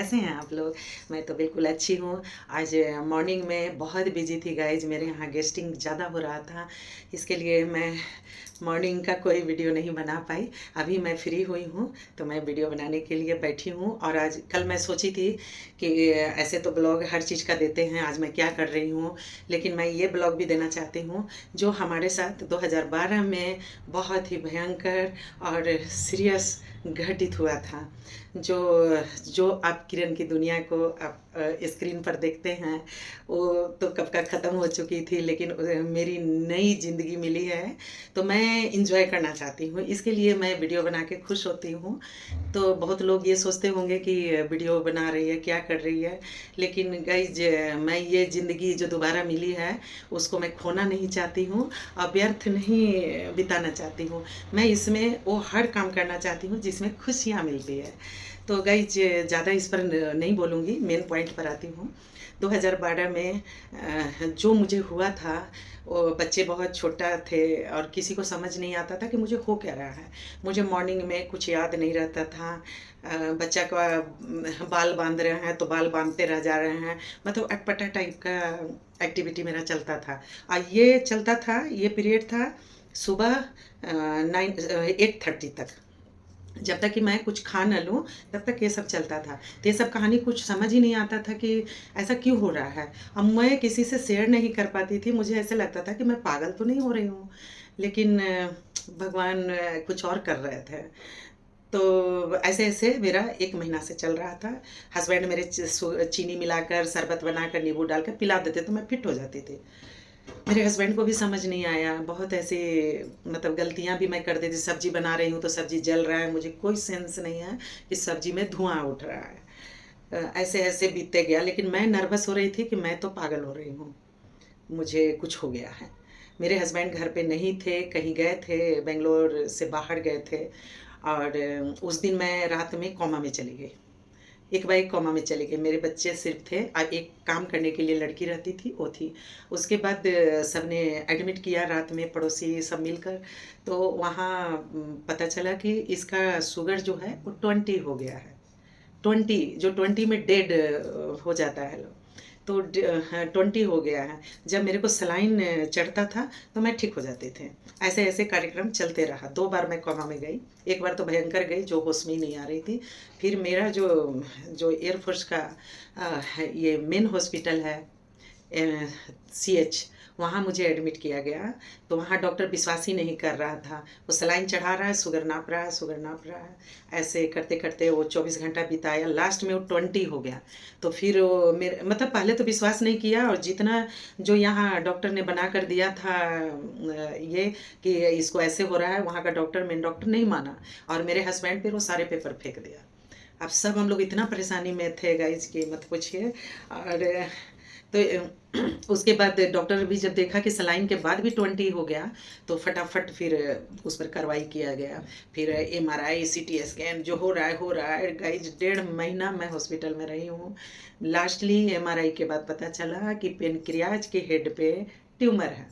कैसे हैं आप लोग? मैं तो बिल्कुल अच्छी हूँ। आज मॉर्निंग में बहुत बिजी थी गाइज, मेरे यहाँ गेस्टिंग ज़्यादा हो रहा था, इसके लिए मैं मॉर्निंग का कोई वीडियो नहीं बना पाई। अभी मैं फ्री हुई हूँ तो मैं वीडियो बनाने के लिए बैठी हूँ। और आज कल मैं सोची थी कि ऐसे तो ब्लॉग हर चीज़ का देते हैं, आज मैं क्या कर रही हूँ, लेकिन मैं ये ब्लॉग भी देना चाहती हूँ जो हमारे साथ 2012 में बहुत ही भयंकर और सीरियस घटित हुआ था। जो जो आप किरण की दुनिया को आप स्क्रीन पर देखते हैं वो तो कब का ख़त्म हो चुकी थी, लेकिन मेरी नई ज़िंदगी मिली है तो मैं इंजॉय करना चाहती हूँ, इसके लिए मैं वीडियो बना के खुश होती हूँ। तो बहुत लोग ये सोचते होंगे कि वीडियो बना रही है, क्या कर रही है, लेकिन गाइज मैं ये ज़िंदगी जो दोबारा मिली है उसको मैं खोना नहीं चाहती हूँ और व्यर्थ नहीं बिताना चाहती हूँ। मैं इसमें वो हर काम करना चाहती हूँ जिसमें खुशियाँ मिलती है। तो गाइज ज़्यादा इस पर नहीं बोलूँगी, मेन पॉइंट पर आती हूँ। 2012 में जो मुझे हुआ था, वो बच्चे बहुत छोटा थे और किसी को समझ नहीं आता था कि मुझे हो क्या रहा है। मुझे मॉर्निंग में कुछ याद नहीं रहता था। बच्चा का बाल बांध रहे हैं तो बाल बांधते रह जा रहे हैं, मतलब अटपटा टाइप का एक्टिविटी मेरा चलता था। और ये चलता था, ये पीरियड था सुबह 8:30 तक। जब तक कि मैं कुछ खा न लूँ तब तक ये सब चलता था। तो ये सब कहानी कुछ समझ ही नहीं आता था कि ऐसा क्यों हो रहा है। अब मैं किसी से शेयर नहीं कर पाती थी, मुझे ऐसे लगता था कि मैं पागल तो नहीं हो रही हूँ, लेकिन भगवान कुछ और कर रहे थे। तो ऐसे ऐसे मेरा 1 महीना से चल रहा था। हस्बैंड मेरे चीनी मिलाकर शरबत बनाकर नींबू डालकर पिला देते तो मैं फिट हो जाती थी। मेरे हस्बैंड को भी समझ नहीं आया, बहुत ऐसे मतलब गलतियां भी मैं कर देती। सब्जी बना रही हूँ तो सब्जी जल रहा है, मुझे कोई सेंस नहीं है कि सब्जी में धुआं उठ रहा है। ऐसे ऐसे बीतते गया, लेकिन मैं नर्वस हो रही थी कि मैं तो पागल हो रही हूँ, मुझे कुछ हो गया है। मेरे हस्बैंड घर पे नहीं थे, कहीं गए थे, बेंगलोर से बाहर गए थे। और उस दिन मैं रात में कोमा में चली गई, एक बार एक कोमा में चले गए। मेरे बच्चे सिर्फ थे और एक काम करने के लिए लड़की रहती थी, वो थी। उसके बाद सबने एडमिट किया रात में, पड़ोसी सब मिलकर। तो वहाँ पता चला कि इसका शुगर जो है वो 20 हो गया है। 20, जो 20 में डेड हो जाता है लोग, तो 20 हो गया है। जब मेरे को सलाइन चढ़ता था तो मैं ठीक हो जाती थी। ऐसे ऐसे कार्यक्रम चलते रहा। 2 बार मैं कोमा में गई, एक बार तो भयंकर गई, जो होश में ही नहीं आ रही थी। फिर मेरा जो जो एयरफोर्स का ये मेन हॉस्पिटल है, CH, वहाँ मुझे एडमिट किया गया। तो वहाँ डॉक्टर विश्वास ही नहीं कर रहा था। वो सलाइन चढ़ा रहा है, शुगर नाप रहा है, शुगर नाप रहा है, ऐसे करते करते वो 24 घंटा बिताया। लास्ट में वो 20 हो गया। तो फिर वो मेरे मतलब पहले तो विश्वास नहीं किया, और जितना जो यहाँ डॉक्टर ने बना कर दिया था ये कि इसको ऐसे हो रहा है, वहाँ का डॉक्टर, मेन डॉक्टर नहीं माना और मेरे हस्बैंड पर वो सारे पेपर फेंक दिया। अब सब हम लोग इतना परेशानी में थे गाइज कि मत पूछिए। और तो उसके बाद डॉक्टर भी जब देखा कि सलाइन के बाद भी 20 हो गया तो फटाफट फिर उस पर कार्रवाई किया गया। फिर MRI CT स्कैन जो हो रहा है गाइज। 1.5 महीना मैं हॉस्पिटल में रही हूँ। लास्टली MRI के बाद पता चला कि पेनक्रियाज के हेड पे ट्यूमर है,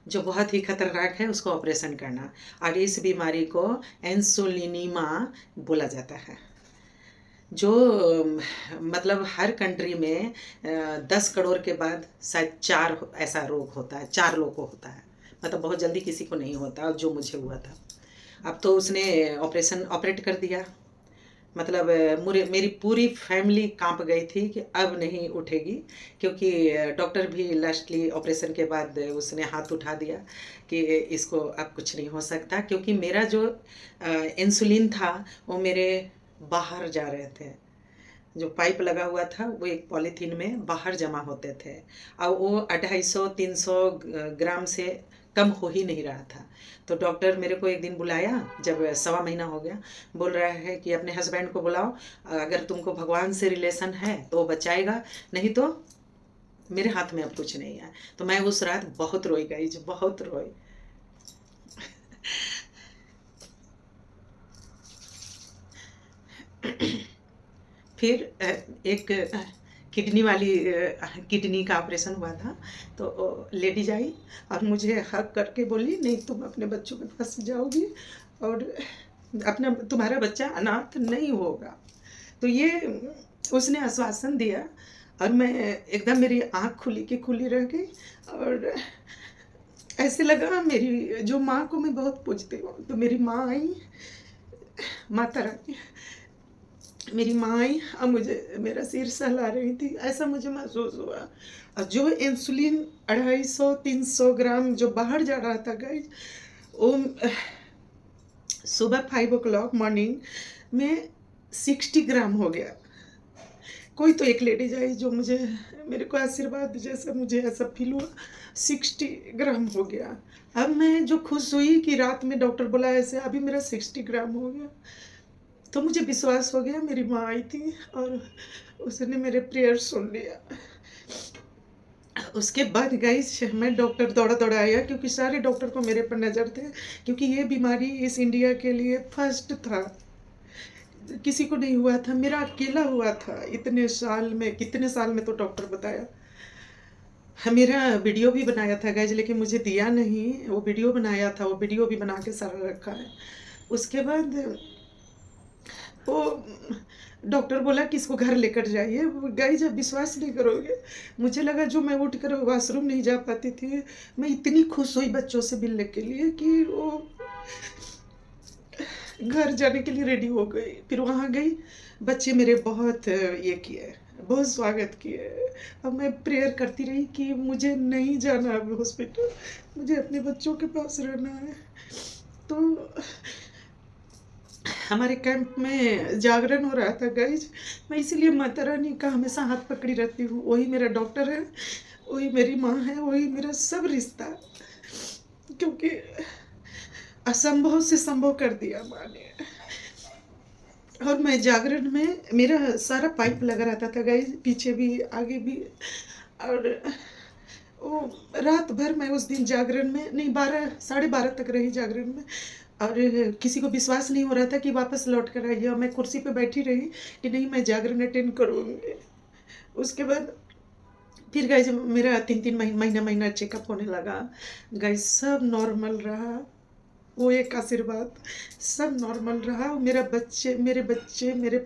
जो बहुत ही खतरनाक है, उसको ऑपरेशन करना। और इस बीमारी को इंसुलिनीमा बोला जाता है, जो मतलब हर कंट्री में 10 करोड़ के बाद शायद 4 ऐसा रोग होता है, 4 लोग को होता है, मतलब बहुत जल्दी किसी को नहीं होता, जो मुझे हुआ था। अब तो उसने ऑपरेट कर दिया। मतलब मेरी पूरी फैमिली कांप गई थी कि अब नहीं उठेगी, क्योंकि डॉक्टर भी लास्टली ऑपरेशन के बाद उसने हाथ उठा दिया कि इसको अब कुछ नहीं हो सकता, क्योंकि मेरा जो इंसुलिन था वो मेरे बाहर जा रहे थे। जो पाइप लगा हुआ था वो एक पॉलीथीन में बाहर जमा होते थे, और वो 250-300 ग्राम से कम हो ही नहीं रहा था। तो डॉक्टर मेरे को एक दिन बुलाया, जब 1.25 महीना हो गया, बोल रहा है कि अपने हस्बैंड को बुलाओ, अगर तुमको भगवान से रिलेशन है तो वो बचाएगा, नहीं तो मेरे हाथ में अब कुछ नहीं है। तो मैं उस रात बहुत रोई गई, जो बहुत रोई। फिर एक किडनी का ऑपरेशन हुआ था। तो लेडीज आई और मुझे हक करके बोली, नहीं तुम अपने बच्चों के पास जाओगी और अपना तुम्हारा बच्चा अनाथ नहीं होगा। तो ये उसने आश्वासन दिया और मैं एकदम, मेरी आँख खुली की खुली रह गई और ऐसे लगा मेरी जो माँ को मैं बहुत पूजती हूँ, तो मेरी माँ आई, माता रानी, मेरी माँ आई और मुझे मेरा सिर सहला रही थी, ऐसा मुझे महसूस हुआ। और जो इंसुलिन 250-300 ग्राम जो बाहर जा रहा था गाइस, वो सुबह 5 o'clock मॉर्निंग में 60 ग्राम हो गया। कोई तो एक लेडीज आई जो मुझे, मेरे को आशीर्वाद जैसा मुझे ऐसा फील हुआ, 60 ग्राम हो गया। अब मैं जो खुश हुई कि रात में डॉक्टर बोला ऐसे, अभी मेरा 60 ग्राम हो गया, तो मुझे विश्वास हो गया मेरी माँ आई थी और उसने मेरे प्रेयर सुन लिया। उसके बाद गाइस मैं डॉक्टर दौड़ा दौड़ा आया, क्योंकि सारे डॉक्टर को मेरे पर नज़र थे, क्योंकि ये बीमारी इस इंडिया के लिए फर्स्ट था, किसी को नहीं हुआ था, मेरा अकेला हुआ था इतने साल में। कितने साल में तो डॉक्टर बताया। मेरा वीडियो भी बनाया था गाइस, लेकिन मुझे दिया नहीं, वो वीडियो बनाया था, वो वीडियो भी बना के सारा रखा है। उसके बाद वो डॉक्टर बोला कि इसको घर लेकर जाइए। गाइस जब विश्वास नहीं करोगे, मुझे लगा जो मैं उठ कर वॉशरूम नहीं जा पाती थी, मैं इतनी खुश हुई बच्चों से मिलने के लिए कि वो घर जाने के लिए रेडी हो गई। फिर वहाँ गई, बच्चे मेरे बहुत ये किए, बहुत स्वागत किए। अब मैं प्रेयर करती रही कि मुझे नहीं जाना अब हॉस्पिटल, मुझे अपने बच्चों के पास रहना है। तो हमारे कैंप में जागरण हो रहा था गाइज, मैं इसीलिए माता रानी का हमेशा हाथ पकड़ी रहती हूँ। वही मेरा डॉक्टर है, वही मेरी माँ है, वही मेरा सब रिश्ता, क्योंकि असंभव से संभव कर दिया माँ ने। और मैं जागरण में, मेरा सारा पाइप लगा रहता था गाइज, पीछे भी आगे भी, और वो रात भर मैं उस दिन जागरण में, नहीं 12-12:30 तक रही जागरण में। और किसी को विश्वास नहीं हो रहा था कि वापस लौट कर आइए, और मैं कुर्सी पे बैठी रही कि नहीं मैं जागरण अटेंड करूँगी। उसके बाद फिर गाइज मेरा 3-3 महीना चेकअप होने लगा गाइज, सब नॉर्मल रहा। वो एक आशीर्वाद, सब नॉर्मल रहा। मेरे बच्चे मेरे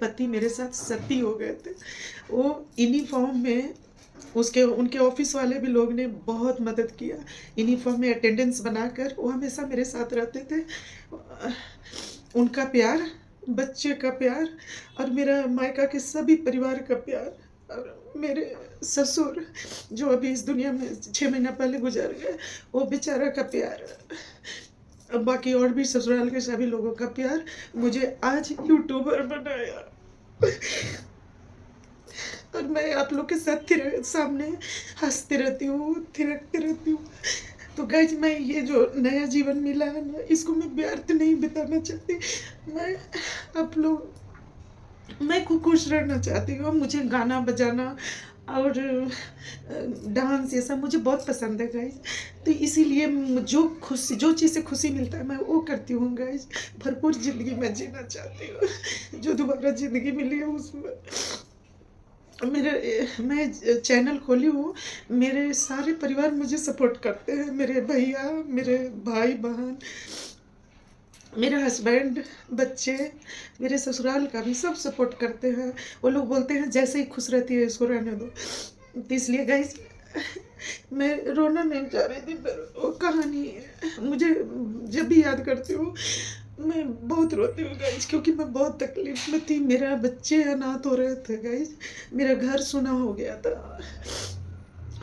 पति मेरे साथ सती हो गए थे। वो यूनिफॉर्म में, उनके ऑफिस वाले भी लोग ने बहुत मदद किया। यूनिफॉर्म में अटेंडेंस बनाकर वो हमेशा मेरे साथ रहते थे। उनका प्यार, बच्चे का प्यार, और मेरा मायका के सभी परिवार का प्यार, और मेरे ससुर जो अभी इस दुनिया में 6 महीना पहले गुजर गए, वो बेचारा का प्यार, अब बाकी और भी ससुराल के सभी लोगों का प्यार मुझे आज यूट्यूबर बनाया। और मैं आप लोग के साथ सामने हंसती रहती हूँ, थिरकती रहती हूँ। तो गाइज मैं ये जो नया जीवन मिला है ना, इसको मैं व्यर्थ नहीं बिताना चाहती। मैं आप लोग, मैं खुश रहना चाहती हूँ। मुझे गाना बजाना और डांस ये सब मुझे बहुत पसंद है गाइज। तो इसीलिए जो चीज़ से खुशी मिलता है मैं वो करती हूँ गाइज। भरपूर ज़िंदगी मैं जीना चाहती हूँ, जो दोबारा ज़िंदगी मिली है उसमें। मैं चैनल खोली हूँ, मेरे सारे परिवार मुझे सपोर्ट करते हैं, मेरे भैया, मेरे भाई बहन, मेरे हस्बैंड, बच्चे, मेरे ससुराल का भी सब सपोर्ट करते हैं। वो लोग बोलते हैं जैसे ही खुश रहती है इसको रहने दो। तो इसलिए गाइस मैं रोना नहीं चाह रही थी, पर वो कहानी मुझे जब भी याद करती हूँ मैं बहुत रोती हूँ गाइस, क्योंकि मैं बहुत तकलीफ में थी। मेरा बच्चे अनाथ हो रहे थे गाइस, मेरा घर सुना हो गया था।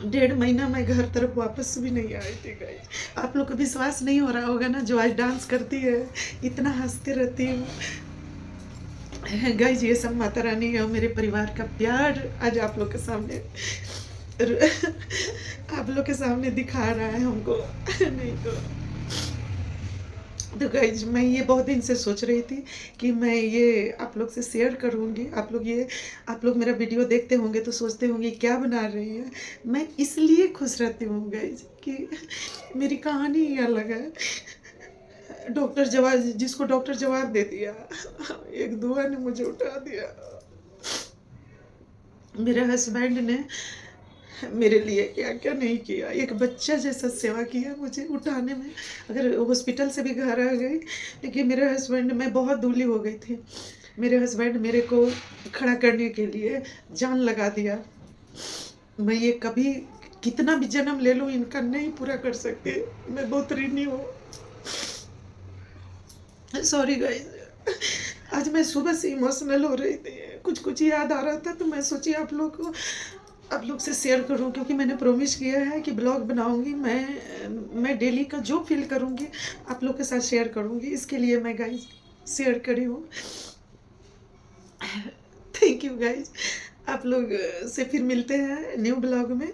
1.5 महीना मैं घर तरफ वापस भी नहीं आई थी गाइस। आप लोग को विश्वास नहीं हो रहा होगा ना, जो आज डांस करती है, इतना हंसती रहती हूँ गाइस। ये सब माता रानी और मेरे परिवार का प्यार आज आप लोग के सामने आप लोग के सामने दिखा रहा है हमको। नहीं तो गाइज मैं ये बहुत दिन से सोच रही थी कि मैं ये आप लोग से शेयर करूँगी। आप लोग मेरा वीडियो देखते होंगे तो सोचते होंगे क्या बना रही है। मैं इसलिए खुश रहती हूँ गाइज कि मेरी कहानी ही अलग है। जिसको डॉक्टर जवाब दे दिया, एक दुआ ने मुझे उठा दिया। मेरे हस्बैंड ने मेरे लिए क्या क्या नहीं किया, एक बच्चा जैसा सेवा किया मुझे उठाने में। अगर हॉस्पिटल से भी घर आ गई, लेकिन मेरे हस्बैंड, मैं बहुत दूल्ही हो गई थी, मेरे हस्बैंड मेरे को खड़ा करने के लिए जान लगा दिया। मैं ये कभी कितना भी जन्म ले लूँ इनका नहीं पूरा कर सकती। मैं बहुत ऋणी हूँ। Sorry guys. आज मैं सुबह से इमोशनल हो रही थी, कुछ-कुछ याद आ रहा था तो मैं सोची आप लोग से शेयर करूँ, क्योंकि मैंने प्रॉमिस किया है कि ब्लॉग बनाऊँगी। मैं डेली का जो फ़ील करूँगी आप लोग के साथ शेयर करूँगी। इसके लिए मैं गाइस शेयर करी हूँ। Thank you guys. आप लोग से फिर मिलते हैं न्यू ब्लॉग में।